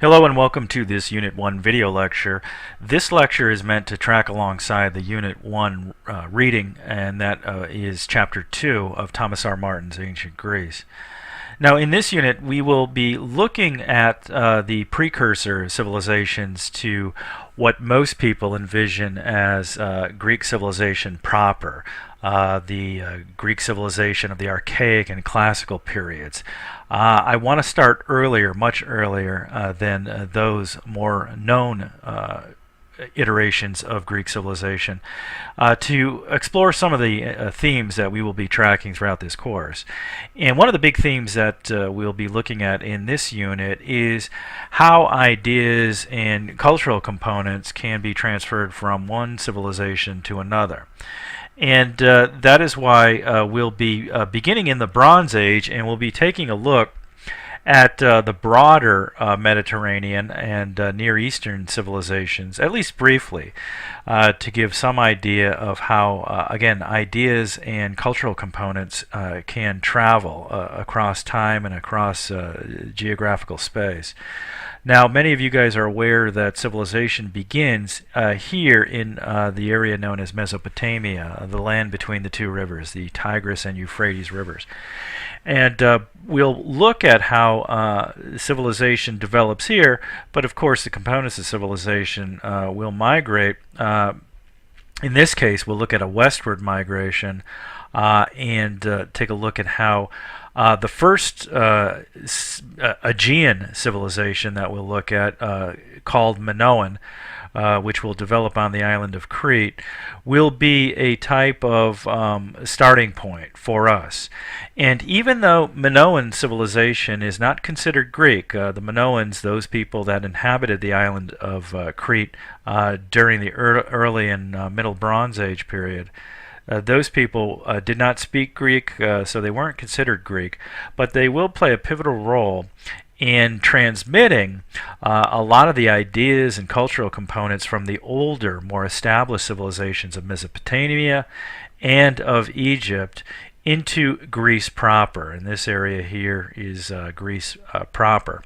Hello and welcome to this Unit 1 video lecture. This lecture is meant to track alongside the Unit 1 reading, and that is Chapter 2 of Thomas R. Martin's Ancient Greece. Now in this unit we will be looking at the precursor civilizations to what most people envision as Greek civilization proper. The Greek civilization of the archaic and classical periods. I want to start earlier, much earlier than those more known iterations of Greek civilization to explore some of the themes that we will be tracking throughout this course. And one of the big themes that we'll be looking at in this unit is how ideas and cultural components can be transferred from one civilization to another. And that is why we'll be beginning in the Bronze Age, and we'll be taking a look at the broader Mediterranean and Near Eastern civilizations, at least briefly, to give some idea of how, again, ideas and cultural components can travel across time and across geographical space. Now, many of you guys are aware that civilization begins here in the area known as Mesopotamia, the land between the two rivers, the Tigris and Euphrates rivers. And we'll look at how civilization develops here, but of course the components of civilization will migrate. In this case, we'll look at a westward migration and take a look at how the first Aegean civilization that we'll look at, called Minoan, which will develop on the island of Crete, will be a type of starting point for us. And even though Minoan civilization is not considered Greek, the Minoans, those people that inhabited the island of Crete during the early and Middle Bronze Age period, those people did not speak Greek, so they weren't considered Greek, but they will play a pivotal role in transmitting a lot of the ideas and cultural components from the older, more established civilizations of Mesopotamia and of Egypt into Greece proper. And this area here is Greece proper.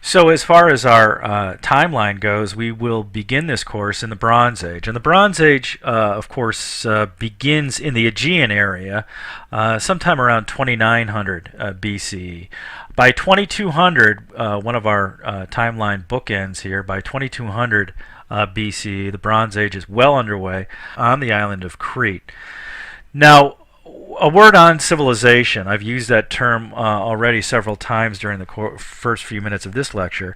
So as far as our timeline goes, we will begin this course in the Bronze Age. And the Bronze Age, of course, begins in the Aegean area sometime around 2900 BCE. By 2200, one of our timeline bookends here, by 2200 BCE, the Bronze Age is well underway on the island of Crete. Now, a word on civilization. I've used that term already several times during the first few minutes of this lecture.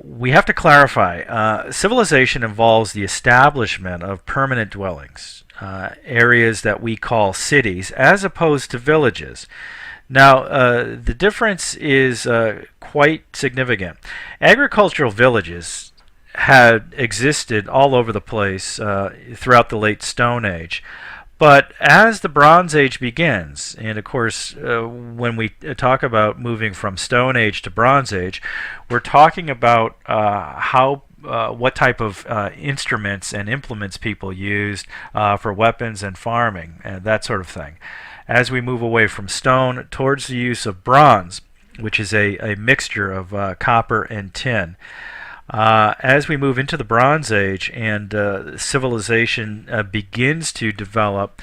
We have to clarify. Civilization involves the establishment of permanent dwellings, areas that we call cities, as opposed to villages. Now, the difference is quite significant. Agricultural villages had existed all over the place throughout the late Stone Age. But as the Bronze Age begins, and of course when we talk about moving from Stone Age to Bronze Age, we're talking about what type of instruments and implements people used for weapons and farming and that sort of thing. As we move away from stone towards the use of bronze, which is a mixture of copper and tin, as we move into the Bronze Age and civilization begins to develop,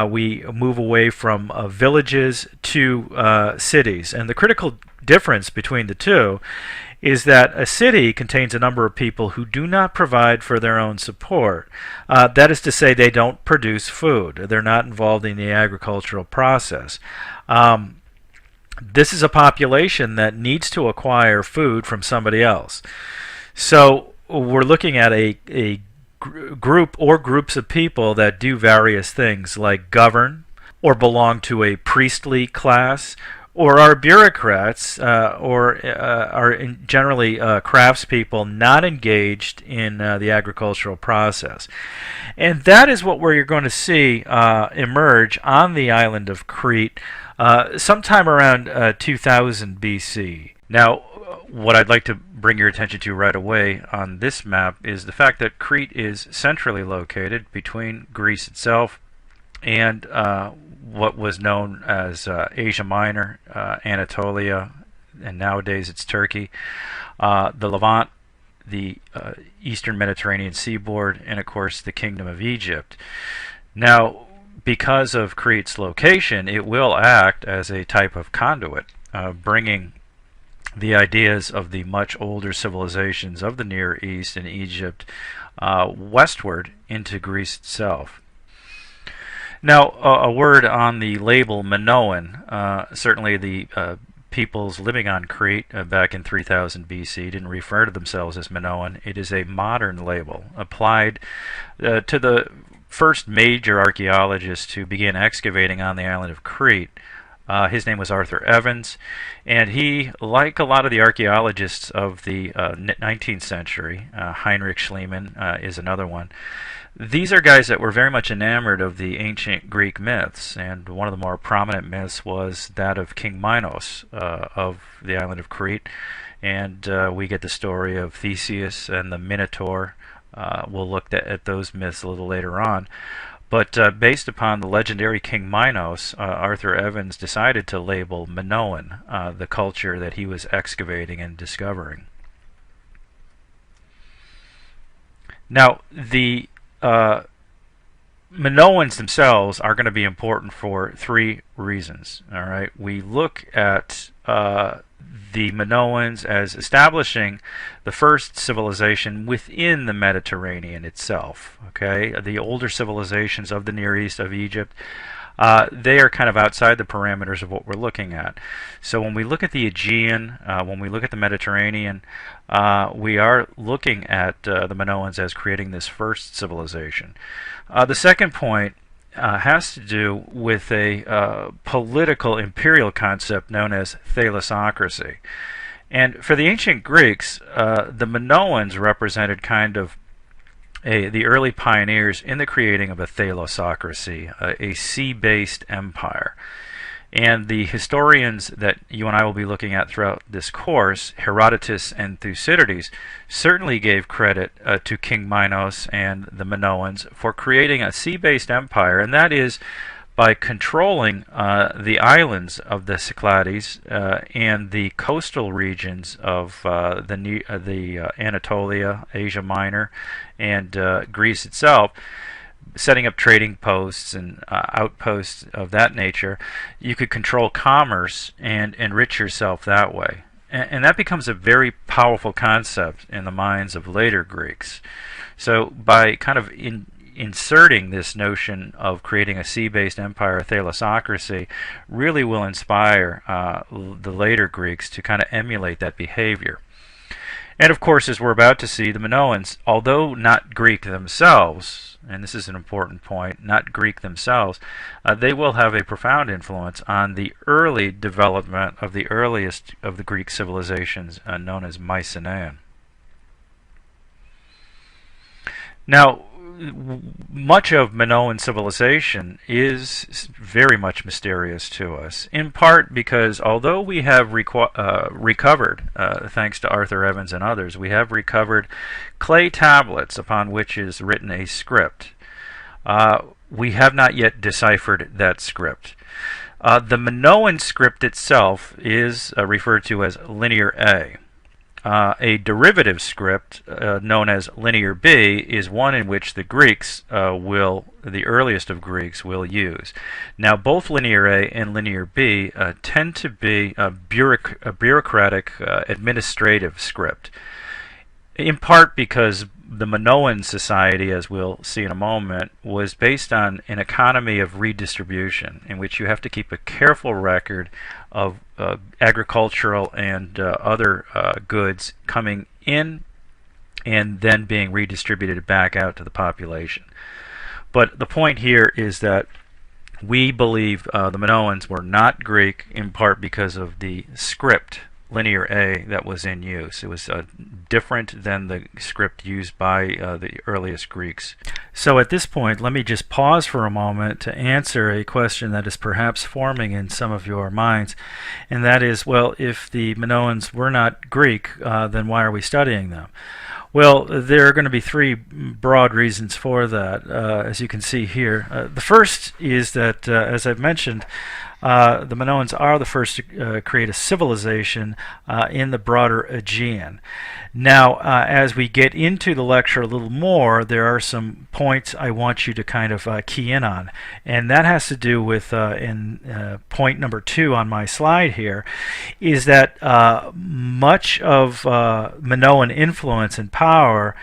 we move away from villages to cities. And the critical difference between the two is that a city contains a number of people who do not provide for their own support. That is to say, they don't produce food. They're not involved in the agricultural process. This is a population that needs to acquire food from somebody else. So we're looking at a group or groups of people that do various things like govern or belong to a priestly class or are bureaucrats or are generally craftspeople not engaged in the agricultural process. And that is what we're going to see emerge on the island of Crete sometime around 2000 BC. Now, what I'd like to bring your attention to right away on this map is the fact that Crete is centrally located between Greece itself and what was known as Asia Minor, Anatolia, and nowadays it's Turkey, the Levant, the eastern Mediterranean seaboard, and of course the Kingdom of Egypt. Now, because of Crete's location, it will act as a type of conduit, bringing the ideas of the much older civilizations of the Near East and Egypt westward into Greece itself. Now, a word on the label Minoan. Certainly the peoples living on Crete back in 3000 BC didn't refer to themselves as Minoan. It is a modern label applied to the first major archaeologist to begin excavating on the island of Crete. His name was Arthur Evans, and he, like a lot of the archaeologists of the 19th century, Heinrich Schliemann is another one. These are guys that were very much enamored of the ancient Greek myths, and one of the more prominent myths was that of King Minos of the island of Crete, and we get the story of Theseus and the Minotaur. We'll look at those myths a little later on. But based upon the legendary King Minos, Arthur Evans decided to label Minoan the culture that he was excavating and discovering. Now, the Minoans themselves are going to be important for three reasons. All right, we look at the Minoans as establishing the first civilization within the Mediterranean itself. Okay, the older civilizations of the Near East, of Egypt, they are kind of outside the parameters of what we're looking at. So when we look at the Aegean, when we look at the Mediterranean, we are looking at the Minoans as creating this first civilization. The second point has to do with a political imperial concept known as thalassocracy. And for the ancient Greeks, the Minoans represented kind of the early pioneers in the creating of a thalassocracy, a sea-based empire. And the historians that you and I will be looking at throughout this course, Herodotus and Thucydides, certainly gave credit to King Minos and the Minoans for creating a sea-based empire, and that is by controlling the islands of the Cyclades and the coastal regions of the Anatolia, Asia Minor, and Greece itself, setting up trading posts and outposts of that nature. You could control commerce and enrich yourself that way. And that becomes a very powerful concept in the minds of later Greeks. So by kind of inserting this notion of creating a sea-based empire, a thalassocracy, really will inspire the later Greeks to kind of emulate that behavior. And of course, as we're about to see, the Minoans, although not Greek themselves, and this is an important point, not Greek themselves, they will have a profound influence on the early development of the earliest of the Greek civilizations known as Mycenaean. Now, much of Minoan civilization is very much mysterious to us, in part because although we have recovered, thanks to Arthur Evans and others, we have recovered clay tablets upon which is written a script. We have not yet deciphered that script. The Minoan script itself is referred to as Linear A. A derivative script known as Linear B is one in which the Greeks the earliest of Greeks will use. Now both Linear A and Linear B tend to be a bureaucratic administrative script, in part because the Minoan society, as we'll see in a moment, was based on an economy of redistribution in which you have to keep a careful record of agricultural and other goods coming in and then being redistributed back out to the population. But the point here is that we believe the Minoans were not Greek, in part because of the script, Linear A, that was in use. It was different than the script used by the earliest Greeks. So at this point, let me just pause for a moment to answer a question that is perhaps forming in some of your minds, and that is, well, if the Minoans were not Greek, then why are we studying them? Well, there are going to be three broad reasons for that, as you can see here. The first is that, as I've mentioned, the Minoans are the first to create a civilization in the broader Aegean. Now, as we get into the lecture a little more, there are some points I want you to kind of key in on, and that has to do with point number 2 on my slide here, is that much of Minoan influence and power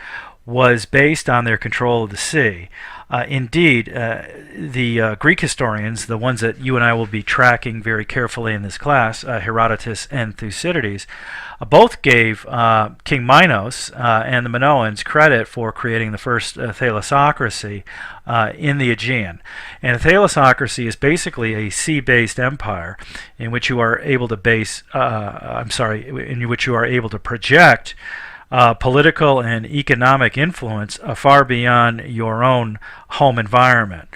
was based on their control of the sea. Indeed, the Greek historians, the ones that you and I will be tracking very carefully in this class, Herodotus and Thucydides, both gave King Minos and the Minoans credit for creating the first thalassocracy in the Aegean. And a thalassocracy is basically a sea-based empire in which you are able to in which you are able to project political and economic influence far beyond your own home environment.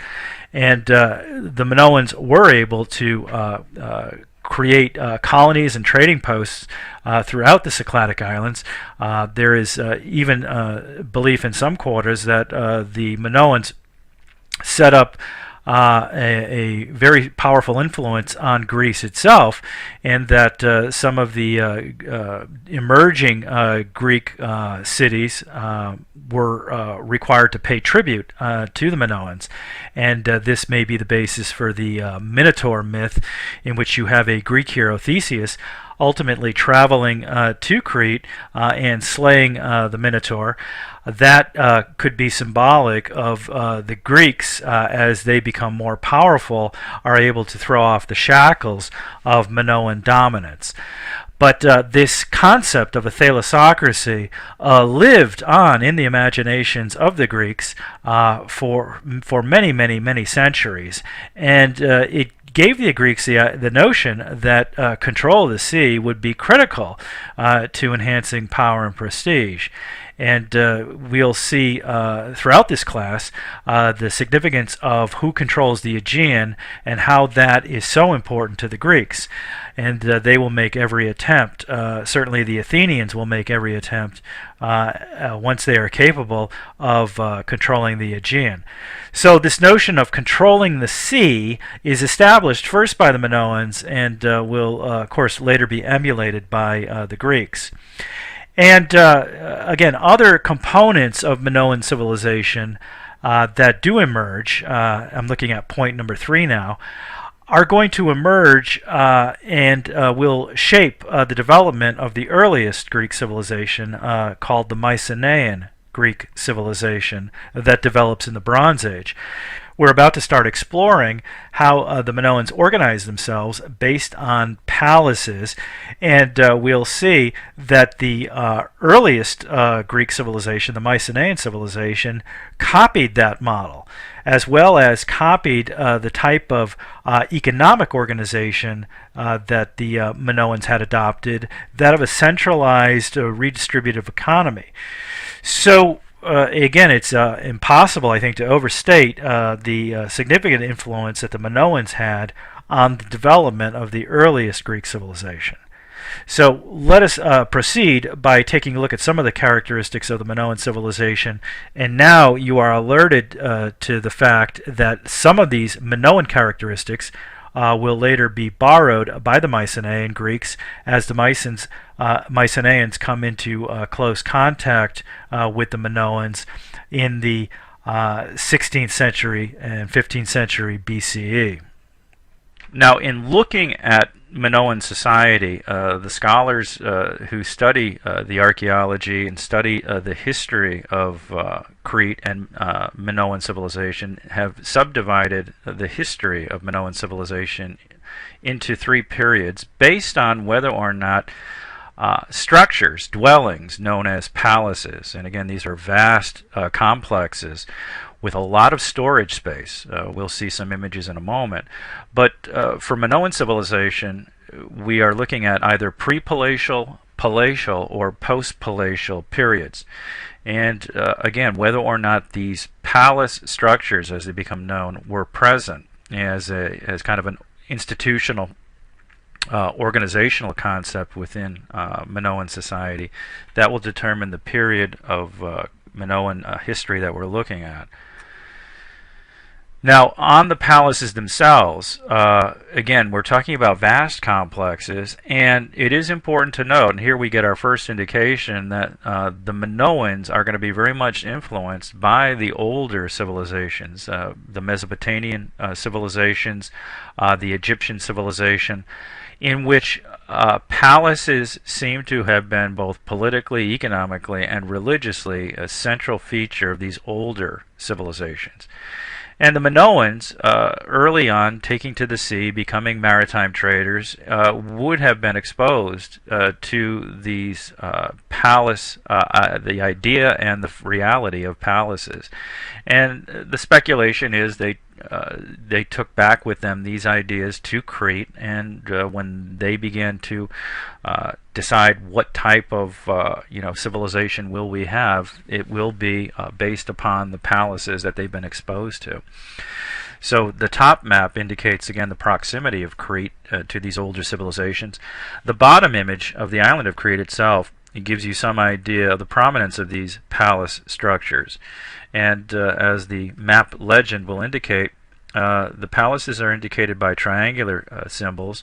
And the Minoans were able to create colonies and trading posts throughout the Cycladic Islands. There is even belief in some quarters that the Minoans set up a very powerful influence on Greece itself, and that some of the emerging Greek cities were required to pay tribute to the Minoans. And this may be the basis for the Minotaur myth, in which you have a Greek hero, Theseus, ultimately traveling to Crete and slaying the Minotaur. That could be symbolic of the Greeks, as they become more powerful, are able to throw off the shackles of Minoan dominance. But this concept of a thalassocracy lived on in the imaginations of the Greeks for many, many, many centuries, and it gave the Greeks the notion that control of the sea would be critical to enhancing power and prestige. And we'll see throughout this class the significance of who controls the Aegean and how that is so important to the Greeks. And they will make every attempt, certainly the Athenians will make every attempt once they are capable of controlling the Aegean. So this notion of controlling the sea is established first by the Minoans and will, of course, later be emulated by the Greeks. And again, other components of Minoan civilization that do emerge, I'm looking at point number 3 now, are going to emerge and will shape the development of the earliest Greek civilization called the Mycenaean Greek civilization that develops in the Bronze Age. We're about to start exploring how the Minoans organized themselves based on palaces, and we'll see that the earliest Greek civilization, the Mycenaean civilization, copied that model, as well as copied the type of economic organization that the Minoans had adopted, that of a centralized redistributive economy. So again, it's impossible, I think, to overstate the significant influence that the Minoans had on the development of the earliest Greek civilization. So let us proceed by taking a look at some of the characteristics of the Minoan civilization. And now you are alerted to the fact that some of these Minoan characteristics will later be borrowed by the Mycenaean Greeks as the Mycenaeans come into close contact with the Minoans in the 16th century and 15th century BCE. Now, in looking at Minoan society, the scholars who study the archaeology and study the history of Crete and Minoan civilization have subdivided the history of Minoan civilization into 3 periods based on whether or not structures, dwellings known as palaces, and again these are vast complexes with a lot of storage space. We'll see some images in a moment. But for Minoan civilization, we are looking at either pre-palatial, palatial, or post-palatial periods. And again, whether or not these palace structures, as they become known, were present as kind of an institutional organizational concept within Minoan society, that will determine the period of Minoan history that we're looking at. Now, on the palaces themselves, again, we're talking about vast complexes, and it is important to note, and here we get our first indication that the Minoans are going to be very much influenced by the older civilizations, the Mesopotamian civilizations, the Egyptian civilization, in which palaces seem to have been both politically, economically, and religiously a central feature of these older civilizations. And the Minoans, early on, taking to the sea, becoming maritime traders, would have been exposed to these palace, the idea and the reality of palaces. And the speculation is they took back with them these ideas to Crete, and when they began to decide what type of civilization will we have, it will be based upon the palaces that they've been exposed to. So the top map indicates again the proximity of Crete to these older civilizations. The bottom image of the island of Crete itself, it gives you some idea of the prominence of these palace structures. And as the map legend will indicate, the palaces are indicated by triangular symbols,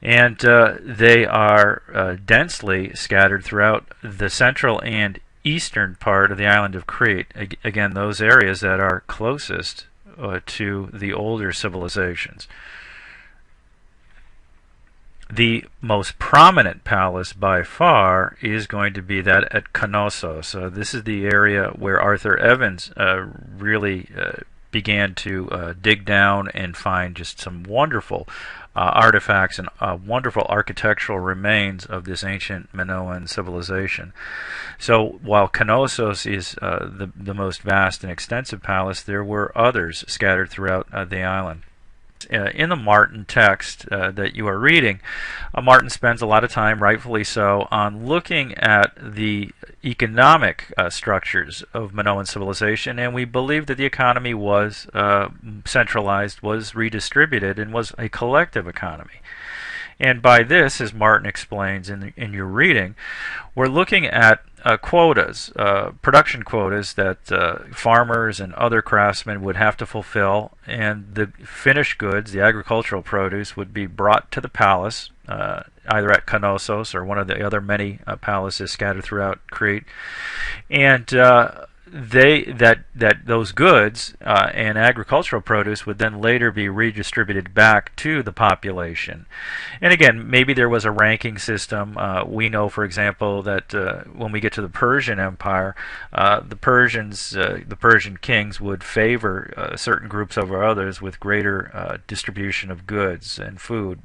and they are densely scattered throughout the central and eastern part of the island of Crete. Again, those areas that are closest to the older civilizations. The most prominent palace by far is going to be that at Knossos. This is the area where Arthur Evans really began to dig down and find just some wonderful artifacts and wonderful architectural remains of this ancient Minoan civilization. So while Knossos is the most vast and extensive palace, there were others scattered throughout the island. In the Martin text that you are reading, Martin spends a lot of time, rightfully so, on looking at the economic structures of Minoan civilization, and we believe that the economy was centralized, was redistributed, and was a collective economy. And by this, as Martin explains in your reading, we're looking at quotas, production quotas that farmers and other craftsmen would have to fulfill, and the finished goods, the agricultural produce, would be brought to the palace, either at Knossos or one of the other many palaces scattered throughout Crete, and those goods and agricultural produce would then later be redistributed back to the population. And again, maybe there was a ranking system. We know, for example, that when we get to the Persian Empire, the Persian kings would favor certain groups over others with greater distribution of goods and food.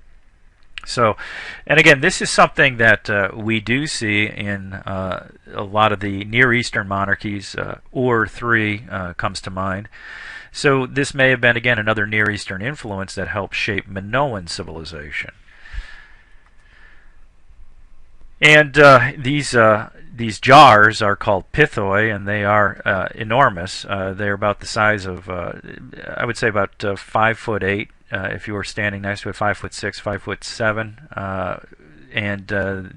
So, and again, this is something that we do see in a lot of the Near Eastern monarchies. Ur III comes to mind. So this may have been, again, another Near Eastern influence that helped shape Minoan civilization. And these jars are called pithoi, and they are enormous. They're about the size of, I would say, about 5'8". If you were standing next to it, 5'6", 5'7", and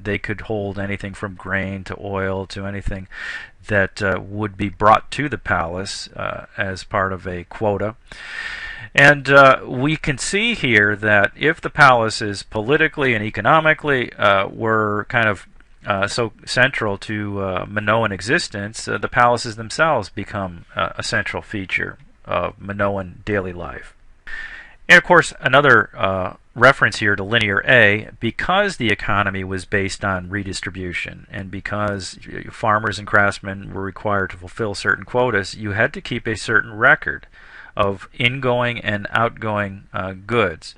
they could hold anything from grain to oil to anything that would be brought to the palace as part of a quota. And we can see here that if the palaces politically and economically were kind of so central to Minoan existence, the palaces themselves become a central feature of Minoan daily life. And of course, another reference here to linear A, because the economy was based on redistribution, and because farmers and craftsmen were required to fulfill certain quotas, you had to keep a certain record of ingoing and outgoing goods.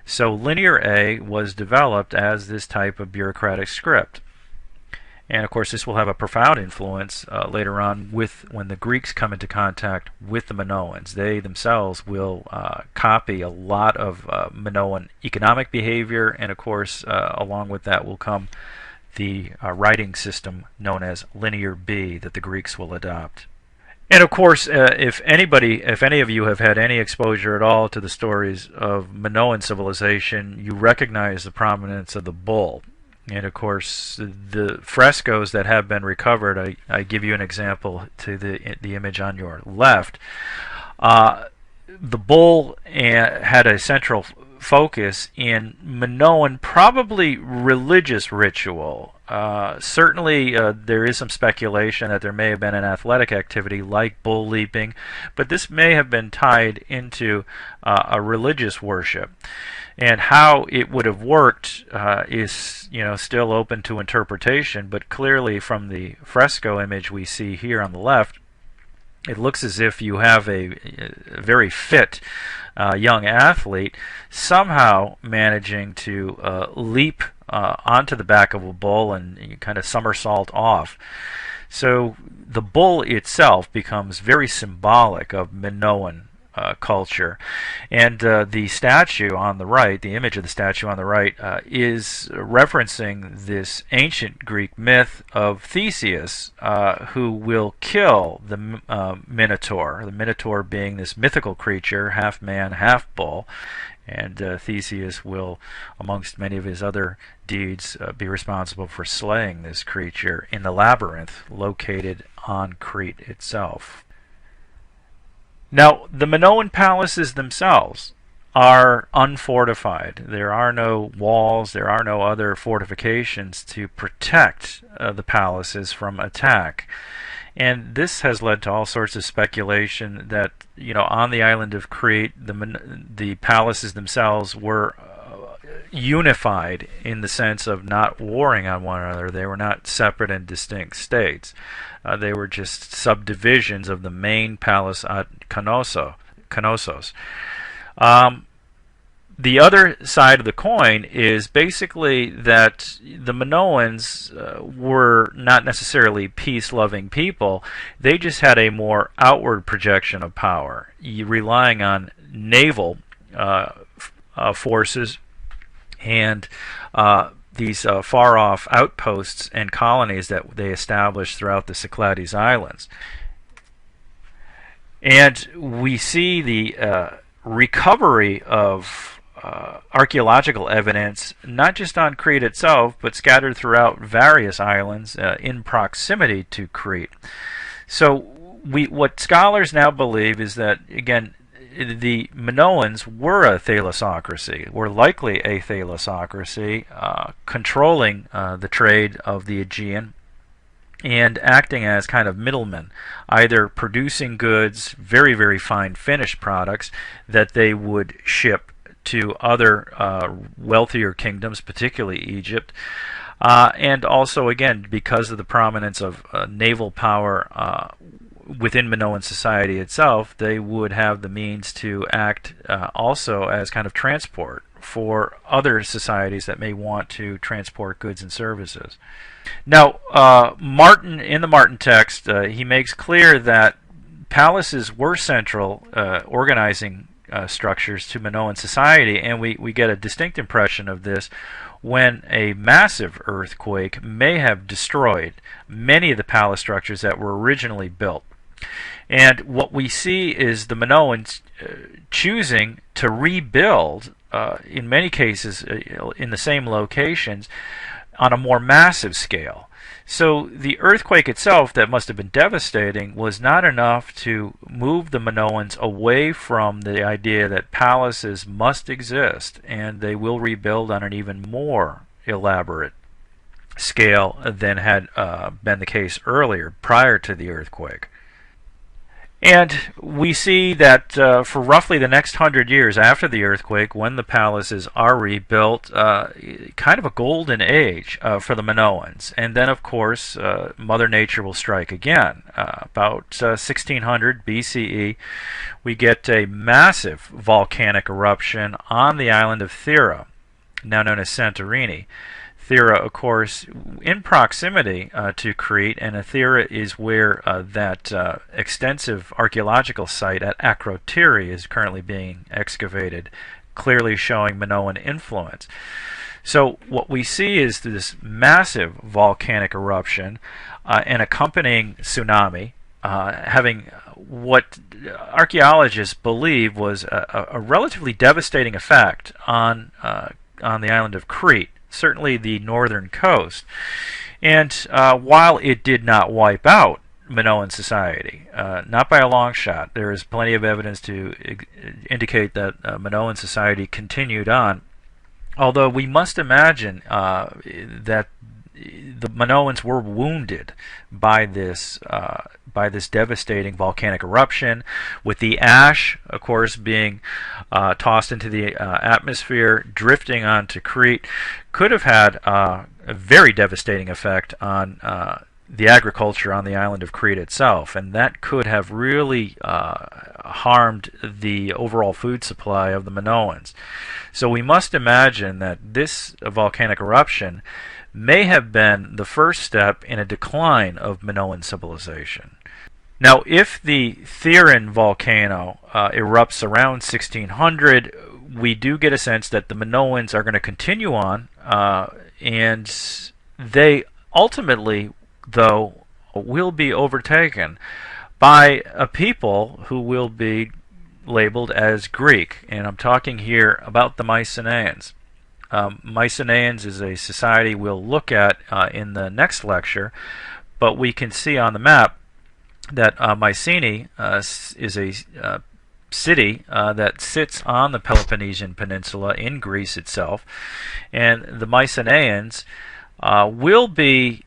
So linear A was developed as this type of bureaucratic script. And of course, this will have a profound influence later on when the Greeks come into contact with the Minoans. They themselves will copy a lot of Minoan economic behavior, and of course, along with that will come the writing system known as linear B that the Greeks will adopt. And of course, if any of you have had any exposure at all to the stories of Minoan civilization, you recognize the prominence of the bull. And of course, the frescoes that have been recovered, I give you an example to the image on your left. the bull had a central focus in Minoan, probably religious ritual. Certainly, there is some speculation that there may have been an athletic activity like bull leaping, but this may have been tied into a religious worship. And how it would have worked is, still open to interpretation. But clearly, from the fresco image we see here on the left, it looks as if you have a very fit young athlete somehow managing to leap onto the back of a bull and kind of somersault off. So the bull itself becomes very symbolic of Minoan culture. And the statue on the right, the image of the statue on the right, is referencing this ancient Greek myth of Theseus, who will kill the Minotaur, the Minotaur being this mythical creature, half man, half bull. And Theseus will, amongst many of his other deeds, be responsible for slaying this creature in the labyrinth located on Crete itself. Now, the Minoan palaces themselves are unfortified. There are no walls, there are no other fortifications to protect the palaces from attack. And this has led to all sorts of speculation that, on the island of Crete, the palaces themselves were unified in the sense of not warring on one another. They were not separate and distinct states. They were just subdivisions of the main palace at Knossos. The other side of the coin is basically that the Minoans were not necessarily peace-loving people. They just had a more outward projection of power, relying on naval forces and these far-off outposts and colonies that they established throughout the Cyclades Islands. And we see the recovery of archaeological evidence, not just on Crete itself, but scattered throughout various islands in proximity to Crete. So what scholars now believe is that, again, the Minoans were a thalassocracy, were likely a thalassocracy, controlling the trade of the Aegean and acting as kind of middlemen, either producing goods, very, very fine finished products that they would ship to other wealthier kingdoms, particularly Egypt, and also, again, because of the prominence of naval power within Minoan society itself, they would have the means to act also as kind of transport for other societies that may want to transport goods and services. Now, Martin, in the Martin text, he makes clear that palaces were central organizing structures to Minoan society, and we get a distinct impression of this when a massive earthquake may have destroyed many of the palace structures that were originally built. And what we see is the Minoans choosing to rebuild, in many cases in the same locations, on a more massive scale. So the earthquake itself, that must have been devastating, was not enough to move the Minoans away from the idea that palaces must exist and they will rebuild on an even more elaborate scale than had been the case earlier, prior to the earthquake. And we see that for roughly the next 100 years after the earthquake, when the palaces are rebuilt, kind of a golden age for the Minoans. And then, of course, Mother Nature will strike again. About 1600 BCE, we get a massive volcanic eruption on the island of Thera, now known as Santorini. Thera, of course, in proximity to Crete, and Thera is where that extensive archaeological site at Akrotiri is currently being excavated, clearly showing Minoan influence. So what we see is this massive volcanic eruption and accompanying tsunami, having what archaeologists believe was a relatively devastating effect on the island of Crete, certainly the northern coast. And while it did not wipe out Minoan society. Not by a long shot. There is plenty of evidence to indicate that Minoan society continued on. Although we must imagine that the Minoans were wounded by this devastating volcanic eruption, with the ash, of course, being tossed into the atmosphere, drifting onto Crete, could have had a very devastating effect on the agriculture on the island of Crete itself, and that could have really harmed the overall food supply of the Minoans. So we must imagine that this volcanic eruption may have been the first step in a decline of Minoan civilization. Now, if the Theran volcano erupts around 1600, we do get a sense that the Minoans are going to continue on, and they ultimately, though, will be overtaken by a people who will be labeled as Greek, and I'm talking here about the Mycenaeans. Mycenaeans is a society we'll look at in the next lecture, but we can see on the map that Mycenae is a city that sits on the Peloponnesian Peninsula in Greece itself, and the Mycenaeans will be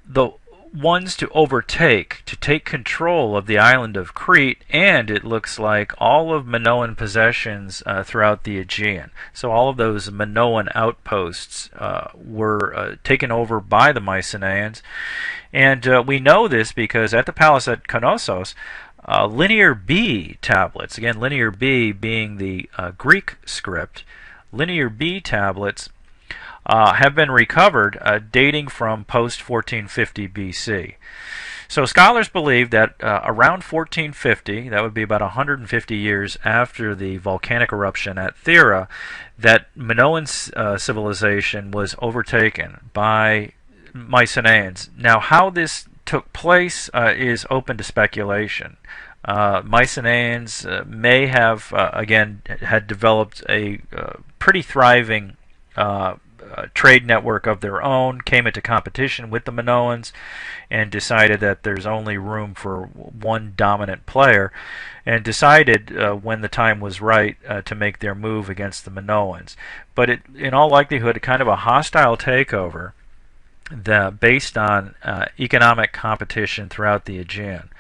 the ones to overtake, to take control of the island of Crete, and it looks like all of Minoan possessions throughout the Aegean. So all of those Minoan outposts were taken over by the Mycenaeans, and we know this because at the palace at Knossos, linear B tablets, again linear B being the Greek script, linear B tablets have been recovered dating from post-1450 BC. So scholars believe that around 1450, that would be about 150 years after the volcanic eruption at Thera, that Minoan civilization was overtaken by Mycenaeans. Now, how this took place is open to speculation. Mycenaeans may have, again, had developed a pretty thriving trade network of their own, came into competition with the Minoans, and decided that there's only room for one dominant player, and decided when the time was right to make their move against the Minoans. But in all likelihood, kind of a hostile takeover based on economic competition throughout the Aegean.